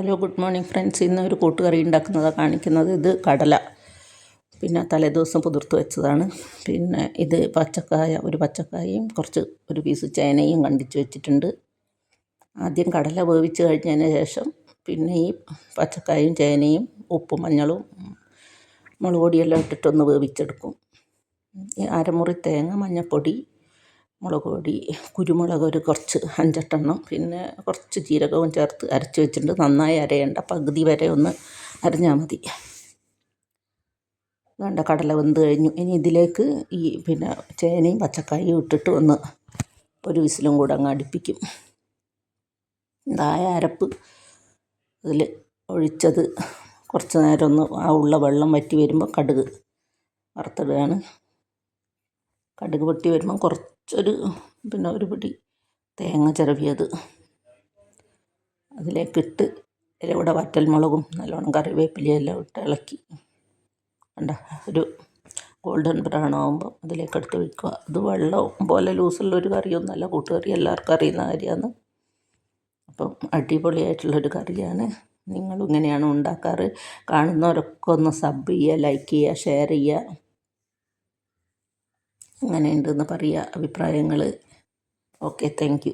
Hello good morning friends. ഇന്ന് ഒരു കൂട്ടുകറി ഉണ്ടാക്കുന്നതാണ് കാണിക്കുന്നത്. ഇത് കടല പിന്നെ തലേദിവസം കുതിർത്ത് വെച്ചതാണ്. പിന്നെ ഇത് ഒരു പച്ചക്കായയും ഒരു പീസ് ചേനയും കണ്ടിച്ച് വെച്ചിട്ടുണ്ട്. ആദ്യം കടല വേവിച്ച് കഴിഞ്ഞതിന് ശേഷം പിന്നെ ഈ പച്ചക്കായും ചേനയും ഉപ്പും മഞ്ഞളും മുളക് പൊടിയെല്ലാം ഇട്ടിട്ടൊന്ന് വേവിച്ചെടുക്കും. അരമുറി തേങ്ങ, മഞ്ഞൾപ്പൊടി, മുളക് പൊടി, കുരുമുളക് കുറച്ച് 5-8 പിന്നെ കുറച്ച് ജീരകവും ചേർത്ത് അരച്ച് വെച്ചിട്ടുണ്ട്. നന്നായി അരയേണ്ട, പകുതി വരെ ഒന്ന് അരഞ്ഞാൽ മതി. വേണ്ട, കടല വെന്ത് കഴിഞ്ഞു. ഇനി ഇതിലേക്ക് ഈ ചേനയും പച്ചക്കായും ഇട്ടിട്ട് ഒരു വിസിലും കൂടെ അങ്ങ് അടുപ്പിക്കും. ഇതായ അരപ്പ് അതിൽ ഒഴിച്ചത് കുറച്ച് നേരം ഉള്ള വെള്ളം വറ്റി വരുമ്പോൾ കടുക് വറുത്തിടുകയാണ്. കടുക് പൊട്ടി വരുമ്പം ഒരു പിടി തേങ്ങ ചിരവിയത് അതിലേക്കിട്ട് ഇതിലൂടെ വറ്റൽമുളകും നല്ലോണം കറിവേപ്പിലയെല്ലാം ഇട്ട് ഇളക്കി ഒരു ഗോൾഡൻ ബ്രൗൺ ആകുമ്പോൾ അതിലേക്കെടുത്ത് വയ്ക്കുക. ഇത് വെള്ളം പോലെ ലൂസുള്ളൊരു കറിയൊന്നുമല്ല, കൂട്ടുകറി എല്ലാവർക്കും അറിയുന്ന കാര്യമാണ്. അപ്പം അടിപൊളിയായിട്ടുള്ളൊരു കറിയാണ്. നിങ്ങളും ഇങ്ങനെയാണ് ഉണ്ടാക്കാറ്? കാണുന്നവരൊക്കെ ഒന്ന് സബ് ചെയ്യുക, ലൈക്ക് ചെയ്യുക, ഷെയർ ചെയ്യുക. എങ്ങനെയുണ്ടെന്ന് പറയുക അഭിപ്രായങ്ങൾ. Okay, thank you.